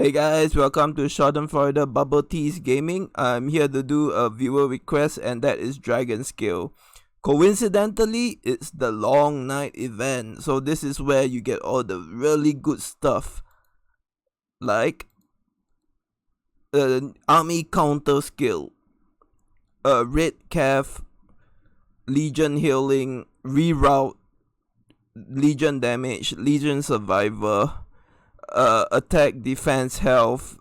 Hey guys, welcome to Schadenfreude BubbleteaS Gaming. I'm here to do a viewer request, and that is Dragon Skill. Coincidentally, it's the long night event, so this is where you get all the really good stuff, like army counter skill, red calf, legion healing, reroute, legion damage, legion survivor, attack, defense, health,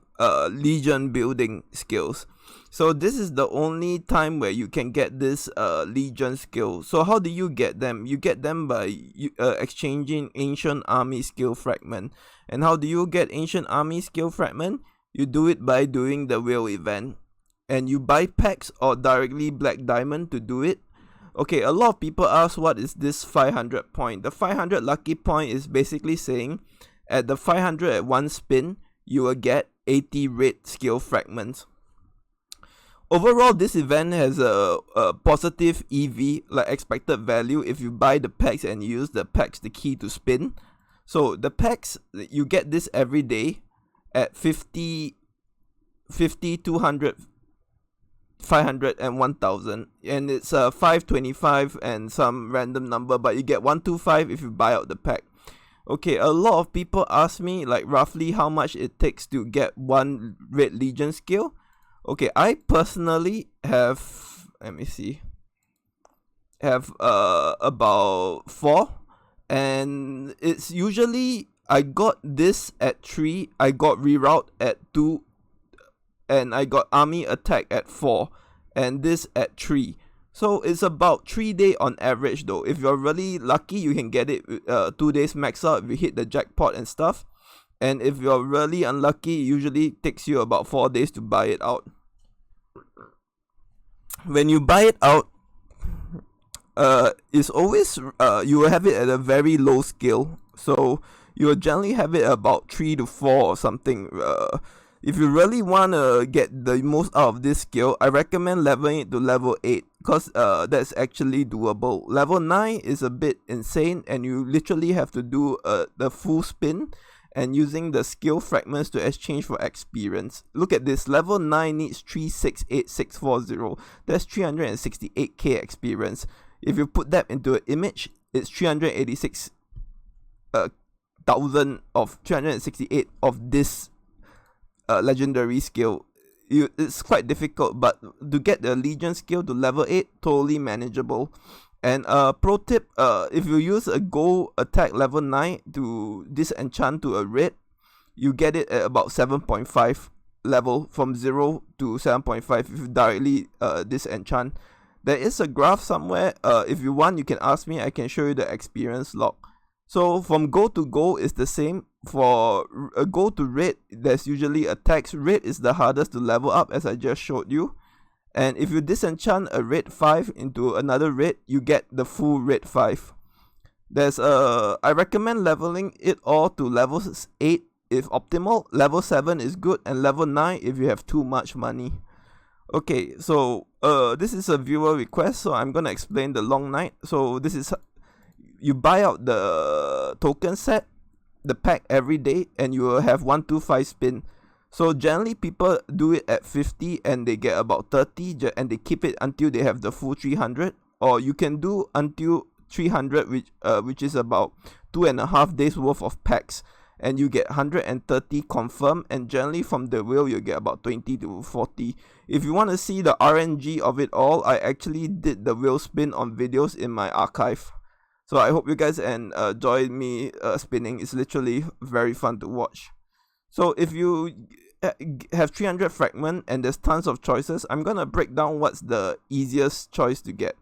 legion building skills. So this is the only time where you can get this legion skill. So how do you get them? You get them by exchanging ancient army skill fragment. And how do you get ancient army skill fragment? You do it by doing the whale event, and you buy packs or directly black diamond to do it. Okay, a lot of people ask, what is this 500 point? The 500 lucky point is basically saying at the 500 at one spin, you will get 80 red skill fragments. Overall, this event has a positive EV, like expected value, if you buy the packs and use the packs the key to spin. So the packs, you get this every day at 50, 200, 500 and 1000, and it's 525 and some random number, but you get 125 if you buy out the pack. Okay, a lot of people ask me like roughly how much it takes to get one red legion skill. Okay, I personally have, let me see, have about 4, and it's usually, I got this at 3, I got reroute at 2, and I got army attack at 4, and this at 3. So it's about 3 days on average though. If you're really lucky, you can get it 2 days max out if you hit the jackpot and stuff. And if you're really unlucky, it usually takes you about 4 days to buy it out. When you buy it out, it's always, you will have it at a very low skill. So you will generally have it about 3 to 4 or something. If you really want to get the most out of this skill, I recommend leveling it to level 8, because that's actually doable. Level 9 is a bit insane, and you literally have to do the full spin and using the skill fragments to exchange for experience. Look at this, level 9 needs 368640. That's 368k experience. If you put that into an image, it's 386,000 of 368 of this legendary skill. It's quite difficult, but to get the legion skill to level 8, totally manageable. And pro tip, if you use a gold attack level 9 to disenchant to a red, you get it at about 7.5 level, from 0 to 7.5 if you directly disenchant. There is a graph somewhere. If you want, you can ask me, I can show you the experience log. So from gold to gold is the same. For a gold to red, there's usually attacks. Red is the hardest to level up, as I just showed you. And if you disenchant a red 5 into another red, you get the full red 5. There's I recommend leveling it all to level 8 if optimal. Level 7 is good, and level 9 if you have too much money. Okay, so this is a viewer request, so I'm gonna explain the long night. So this is, you buy out the token set, the pack every day, and you will have 125 spin. So generally people do it at 50 and they get about 30, and they keep it until they have the full 300. Or you can do until 300, which is about 2.5 days worth of packs, and you get 130 confirmed, and generally from the wheel you get about 20 to 40. If you want to see the RNG of it all, I actually did the wheel spin on videos in my archive. So I hope you guys enjoy me spinning. It's literally very fun to watch. So if you have 300 fragment and there's tons of choices, I'm gonna break down what's the easiest choice to get.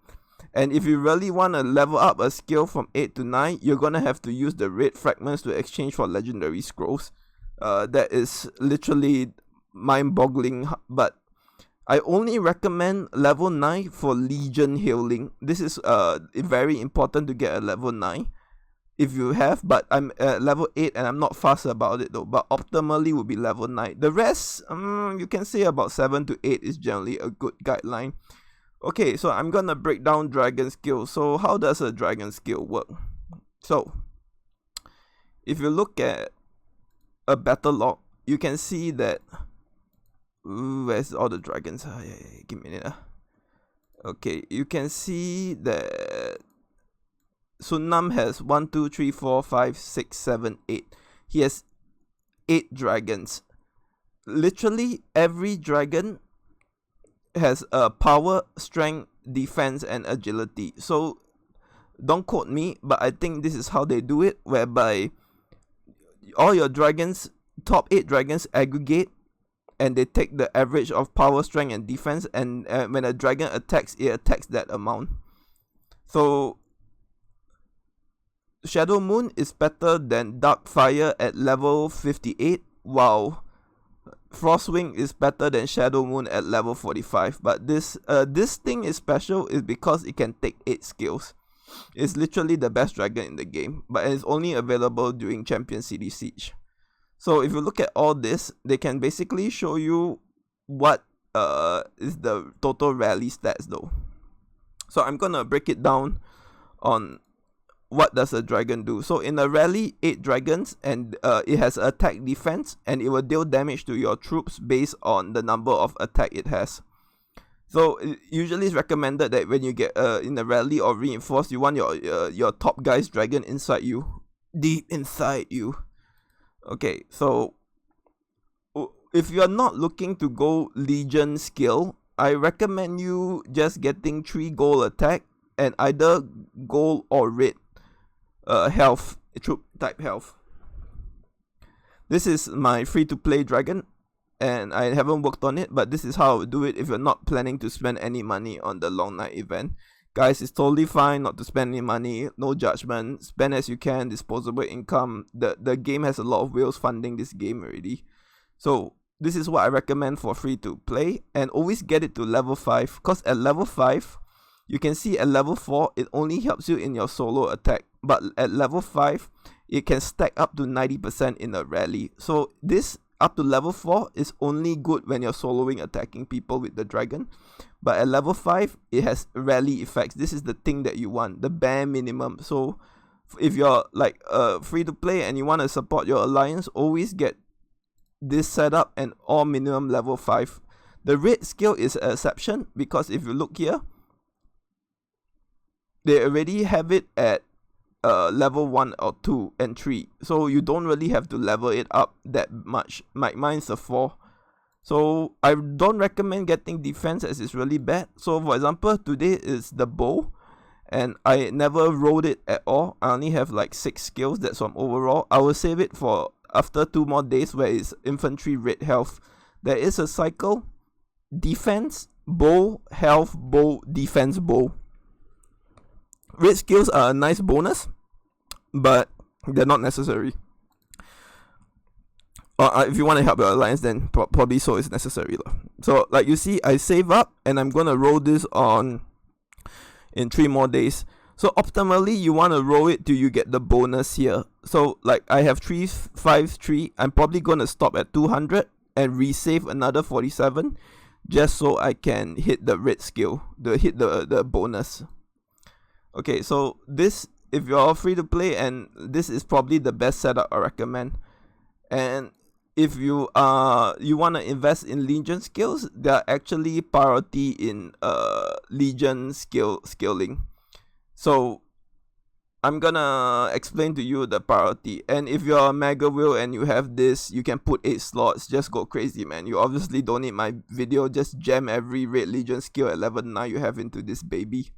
And if you really want to level up a skill from 8 to 9, you're gonna have to use the red fragments to exchange for legendary scrolls. That is literally mind-boggling, but I only recommend level 9 for legion healing. This is very important to get a level 9 if you have, but I'm at level 8 and I'm not fussed about it though. But optimally would be level 9. The rest, you can say about 7 to 8 is generally a good guideline. Okay, so I'm gonna break down dragon skill. So how does a dragon skill work? So if you look at a battle log, you can see that. Where's all the dragons? Give me a minute. Okay, you can see that Sunnam has 1, 2, 3, 4, 5, 6, 7, 8. He has 8 dragons. Literally every dragon has power, strength, defense, and agility. So don't quote me, but I think this is how they do it, whereby all your dragons, top 8 dragons, aggregate, and they take the average of power, strength, and defense, and when a dragon attacks, it attacks that amount. So Shadow Moon is better than Darkfire at level 58, while Frostwing is better than Shadow Moon at level 45. But this thing is special is because it can take 8 skills. It's literally the best dragon in the game, but it's only available during Champion City Siege. So if you look at all this, they can basically show you what is the total rally stats though. So I'm gonna break it down on what does a dragon do. So in a rally, 8 dragons, and it has attack, defense, and it will deal damage to your troops based on the number of attack it has. So usually it's recommended that when you get in a rally or reinforced, you want your top guy's dragon inside you, deep inside you. Okay, so if you are not looking to go Legion skill, I recommend you just getting 3 gold attack and either gold or red health, troop type health. This is my free to play dragon, and I haven't worked on it, but this is how I would do it if you're not planning to spend any money on the long night event. Guys, it's totally fine not to spend any money, no judgment, spend as you can, disposable income. The game has a lot of whales funding this game already. So this is what I recommend for free to play, and always get it to level 5, because at level 5, you can see at level 4, it only helps you in your solo attack, but at level 5, it can stack up to 90% in a rally. So this up to level 4 is only good when you're soloing attacking people with the dragon. But at level 5, it has rally effects. This is the thing that you want, the bare minimum. So if you're like free to play and you want to support your alliance, always get this setup and all minimum level 5. The red skill is an exception, because if you look here, they already have it at level 1 or 2 and 3. So you don't really have to level it up that much. Mine's a 4. So I don't recommend getting defense as it's really bad. So for example, today is the bow, and I never rolled it at all. I only have like 6 skills, that's from overall. I will save it for after 2 more days where it's infantry red health. There is a cycle: defense, bow, health, bow, defense, bow. Red skills are a nice bonus, but they're not necessary. If you want to help your alliance, then probably so is necessary. So like you see, I save up and I'm going to roll this on in 3 more days. So optimally, you want to roll it till you get the bonus here. So like I have 353. I'm probably going to stop at 200 and resave another 47 just so I can hit the red skill, hit the bonus. Okay, so this, if you're free to play, and this is probably the best setup I recommend. And if you want to invest in Legion skills, there are actually priority in Legion scaling. So I'm gonna explain to you the priority. And if you're a mega wheel and you have this, you can put 8 slots. Just go crazy, man. You obviously don't need my video. Just jam every red Legion skill at level 9 you have into this baby.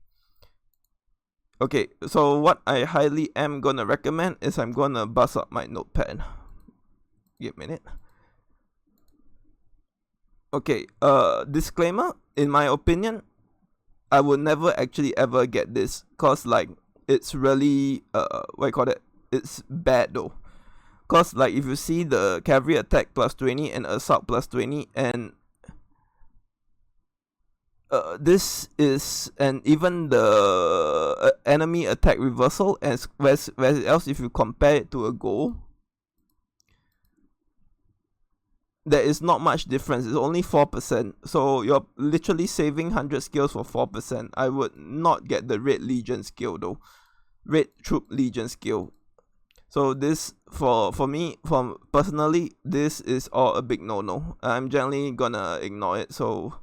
Okay, so what I highly am gonna recommend is I'm gonna bust up my notepad. Give me a minute. Okay, disclaimer, in my opinion, I would never actually ever get this, cause like it's really it's bad though. Cause like if you see the cavalry attack plus 20 and assault plus 20, and this is, and even the enemy attack reversal, and where else if you compare it to a goal, there is not much difference. It's only 4%. So you're literally saving 100 skills for 4%. I would not get the red Legion skill though. Red troop Legion skill. So this for me, personally, this is all a big no. I'm generally gonna ignore it. So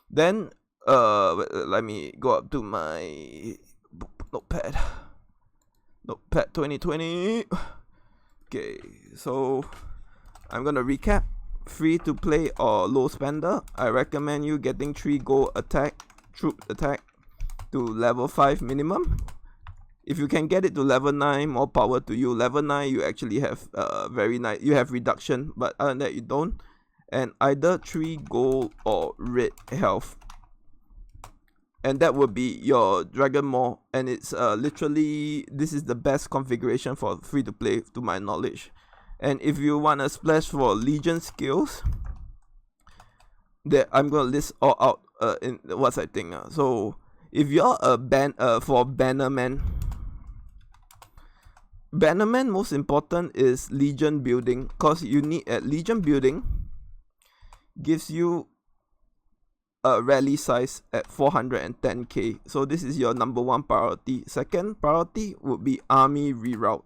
then let me go up to my notepad 2020. Okay, so I'm gonna recap. Free to play or low spender, I recommend you getting 3 gold troop attack to level 5 minimum. If you can get it to level 9, more power to you. Level 9 you actually have very nice, you have reduction, but other than that you don't. And either 3 gold or red health, and that would be your Dragon Maw. And it's literally, this is the best configuration for free to play to my knowledge. And if you want to splash for Legion skills, that I'm gonna list all out in what's I think. So if you're a for Bannerman, most important is Legion building, cause you need Legion building gives you a rally size at 410k. So this is your number 1 priority. Second priority would be army reroute.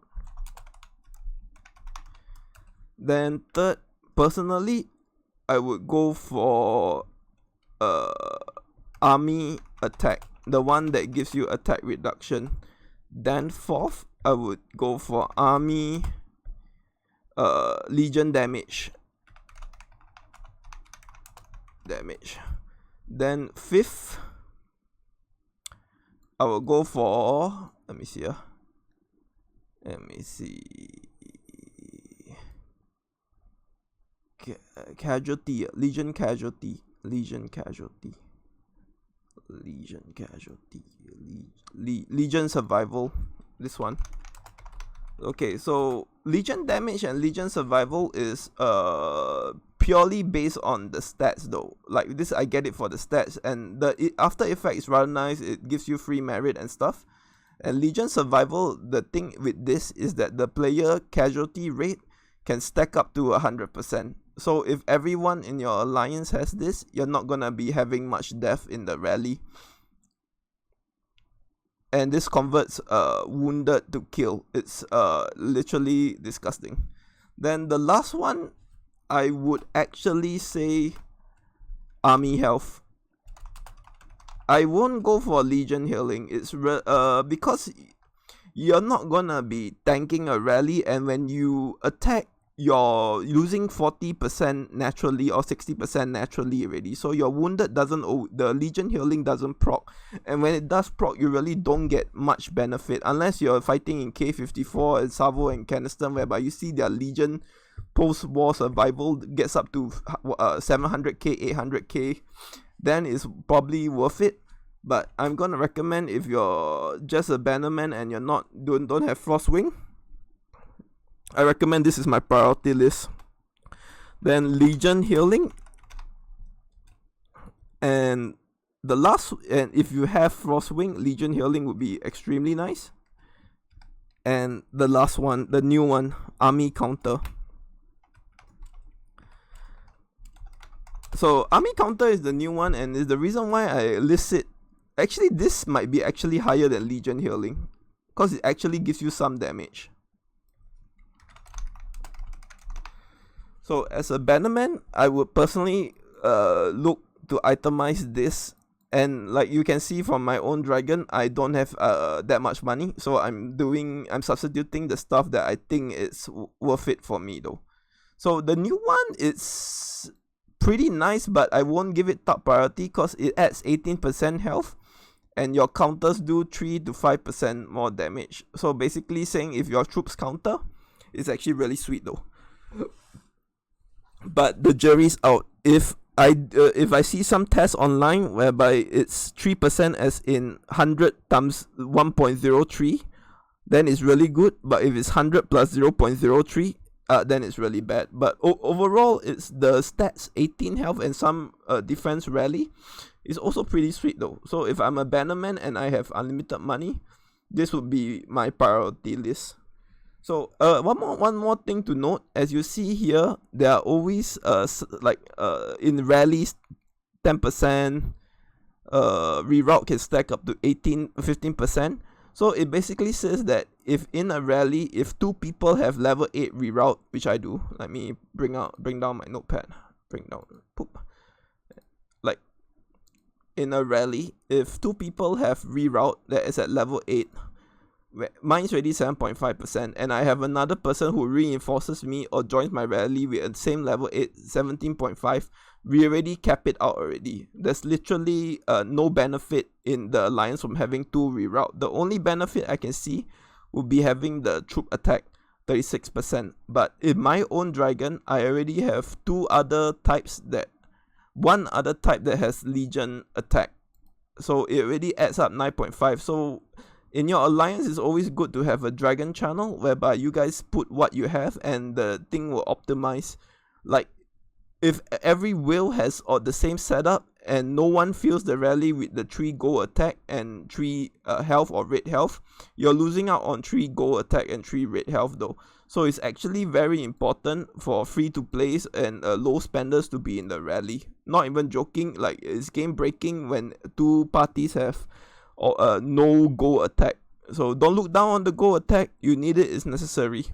Then third, personally, I would go for army attack, the one that gives you attack reduction. Then fourth, I would go for army Legion damage. Then fifth, I will go for, let me see. Casualty, Legion casualty, Legion survival, this one. Okay, so Legion damage and Legion survival is purely based on the stats though. Like this, I get it for the stats, and the after effect is rather nice. It gives you free merit and stuff. And Legion survival, the thing with this is that the player casualty rate can stack up to 100%. So if everyone in your alliance has this, you're not gonna be having much death in the rally. And this converts wounded to kill. It's literally disgusting. Then the last one, I would actually say army health. I won't go for Legion healing. It's because you're not gonna be tanking a rally, and when you attack, you're losing 40% naturally or 60% naturally already. So your wounded the Legion healing doesn't proc, and when it does proc, you really don't get much benefit unless you're fighting in K54 and Savo and Caniston, whereby you see their Legion post-war survival gets up to 700k, 800k. Then it's probably worth it. But I'm gonna recommend, if you're just a bannerman and you're don't have Frostwing, I recommend this is my priority list. Then Legion healing, and the last, and if you have Frostwing, Legion healing would be extremely nice. And the last one, the new one, army counter. So army counter is the new one, and is the reason why I list it. Actually, this might be actually higher than Legion healing, because it actually gives you some damage. So as a bannerman, I would personally look to itemize this. And like you can see from my own dragon, I don't have that much money, so I'm substituting the stuff that I think is worth it for me though. So the new one, it's pretty nice, but I won't give it top priority because it adds 18% health, and your counters do 3 to 5% more damage. So basically saying if your troops counter, it's actually really sweet though. But the jury's out. If I see some tests online whereby it's 3% as in 100 times 1.03, then it's really good. But if it's 100 plus 0.03, then it's really bad. But overall, it's the stats 18 health and some defense rally is also pretty sweet though. So if I'm a bannerman and I have unlimited money, this would be my priority list. So one more thing to note, as you see here, there are always in rallies 10%, reroute can stack up to 15%. So it basically says that if in a rally, if 2 people have level 8 reroute, which I do, let me bring down my notepad, like in a rally, if 2 people have reroute that is at level 8, mine's already 7.5%, and I have another person who reinforces me or joins my rally with the same level 8, 17.5, we already cap it out already. There's literally no benefit in the alliance from having 2 reroute. The only benefit I can see would be having the troop attack 36%. But in my own dragon, I already have 2 other types one other type that has legion attack. So it already adds up 9.5. So in your alliance, it's always good to have a dragon channel whereby you guys put what you have and the thing will optimize. Like, if every wheel has the same setup and no one feels the rally with the 3 gold attack and 3 health or red health, you're losing out on 3 gold attack and 3 red health though. So it's actually very important for free-to-plays and low spenders to be in the rally. Not even joking, like it's game breaking when 2 parties have no gold attack. So don't look down on the gold attack, you need it, it's necessary.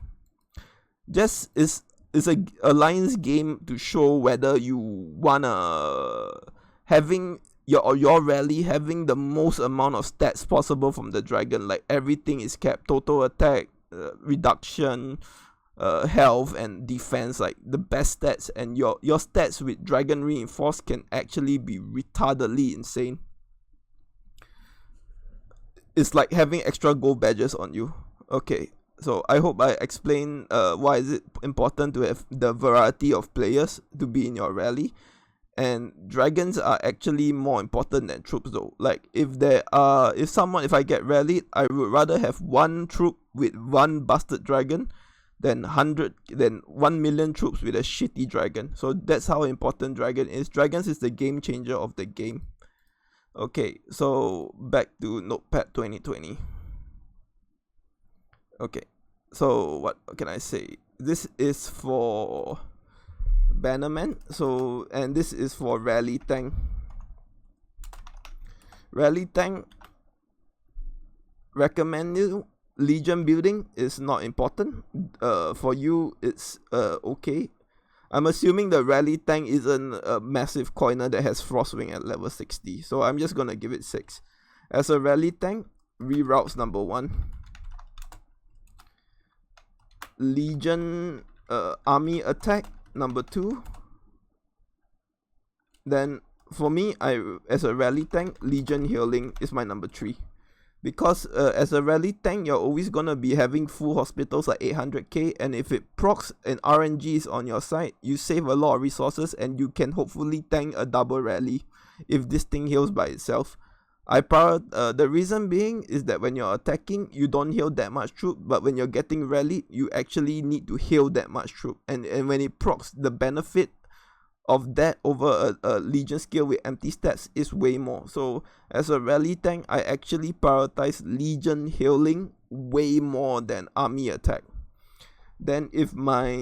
Just it's a alliance game to show whether you wanna having your rally having the most amount of stats possible from the dragon. Like everything is capped, total attack, reduction, health and defense, like the best stats, and your stats with dragon reinforced can actually be retardedly insane. It's like having extra gold badges on you. Okay, so I hope I explained why is it important to have the variety of players to be in your rally. And dragons are actually more important than troops though. Like if I get rallied, I would rather have 1 troop with 1 bastard dragon than 1 million troops with a shitty dragon. So that's how important dragon is. Dragons is the game changer of the game. Okay, so back to Notepad 2020. Okay, so what can I say? This is for Bannerman, and this is for Rally Tank. Rally Tank, recommend you Legion building is not important. For you, it's okay. I'm assuming the Rally Tank isn't a massive coiner that has Frostwing at level 60, so I'm just gonna give it 6. As a Rally Tank, reroutes number 1. Legion army attack number 2. Then for me, as a rally tank, Legion healing is my number 3. Because as a rally tank, you're always gonna be having full hospitals like 800k, and if it procs and RNG is on your side, you save a lot of resources and you can hopefully tank a double rally if this thing heals by itself. The reason being is that when you're attacking, you don't heal that much troop, but when you're getting rallied, you actually need to heal that much troop. And when it procs, the benefit of that over a Legion skill with empty stats is way more. So as a rally tank, I actually prioritize Legion healing way more than army attack. Then if my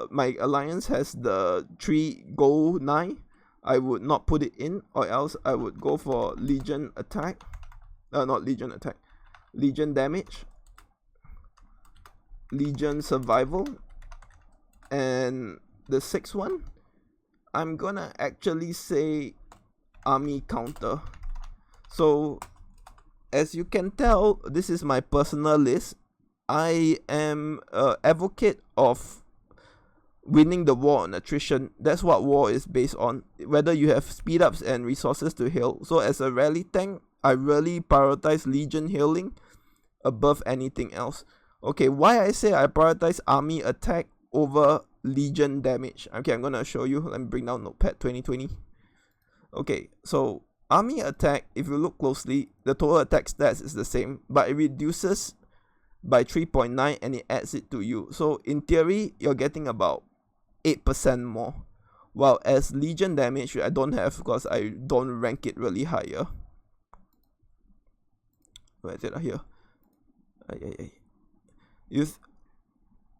my alliance has the 3 gold 9, I would not put it in, or else I would go for Legion attack. Not Legion attack. Legion damage. Legion survival. And the 6th one, I'm gonna actually say army counter. So as you can tell, this is my personal list. I am an advocate of winning the war on attrition. That's what war is based on, whether you have speed ups and resources to heal. So as a rally tank, I really prioritize Legion healing above anything else. Okay, why I say I prioritize army attack over Legion damage? Okay, I'm gonna show you. Let me bring down Notepad 2020. Okay, so army attack, if you look closely, the total attack stats is the same, but it reduces by 3.9 and it adds it to you. So in theory, you're getting about 8% more. While as Legion damage, I don't have because I don't rank it really higher. Where is it? Here. You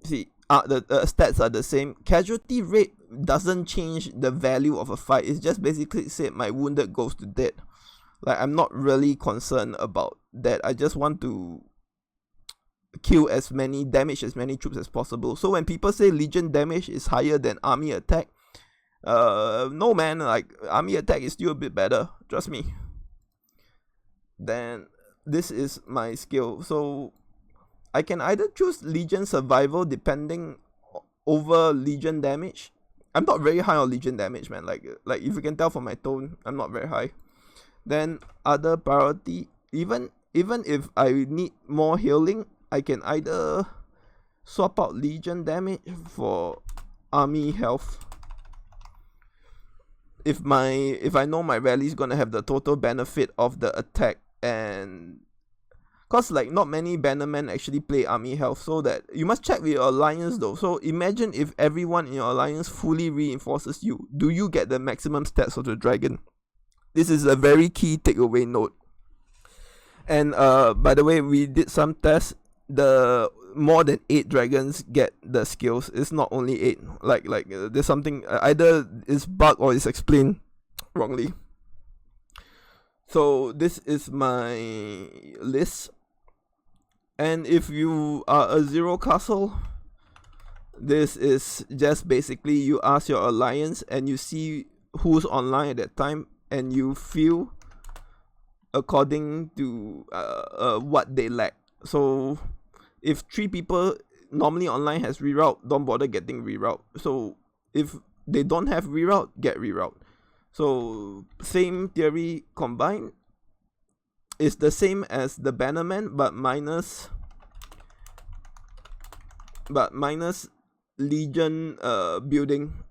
see, the stats are the same. Casualty rate doesn't change the value of a fight. It's just basically said my wounded goes to dead. Like, I'm not really concerned about that. I just want to kill damage as many troops as possible. So when people say Legion damage is higher than army attack, no man, like army attack is still a bit better, trust me. Then this is my skill. So I can either choose Legion survival depending over Legion damage. I'm not very high on Legion damage, man. Like if you can tell from my tone, I'm not very high. Then other priority, even if I need more healing, I can either swap out Legion damage for army health. If I know my rally is gonna have the total benefit of the attack, and cause like not many bannermen actually play army health, so that you must check with your alliance though. So imagine if everyone in your alliance fully reinforces you, do you get the maximum stats of the dragon? This is a very key takeaway note. And by the way, we did some tests. The more than 8 dragons get the skills. It's not only 8. Like there's something, either it's bug or it's explained wrongly. So this is my list. And if you are a 0 castle, this is just basically you ask your alliance and you see who's online at that time, and you feel according to what they lack. So if 3 people normally online has reroute, don't bother getting reroute. So if they don't have reroute, get reroute. So same theory combined. It's the same as the bannerman, but minus Legion building.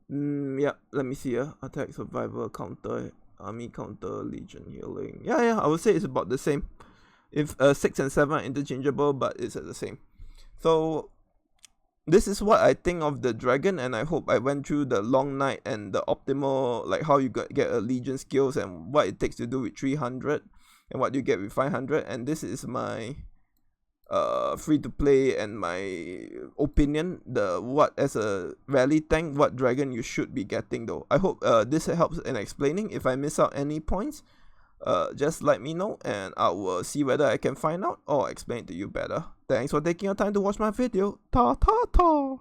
Yeah, let me see. Attack, survival, counter, army counter, Legion healing. Yeah, I would say it's about the same. If 6 and 7 are interchangeable, but it's at the same. So this is what I think of the dragon, and I hope I went through the long night and the optimal, like how you get a Legion skills and what it takes to do with 300 and what you get with 500. And this is my free to play and my opinion, what as a rally tank, what dragon you should be getting though. I hope this helps in explaining. If I miss out any points, just let me know and I will see whether I can find out or explain to you better. Thanks for taking your time to watch my video. Ta ta ta.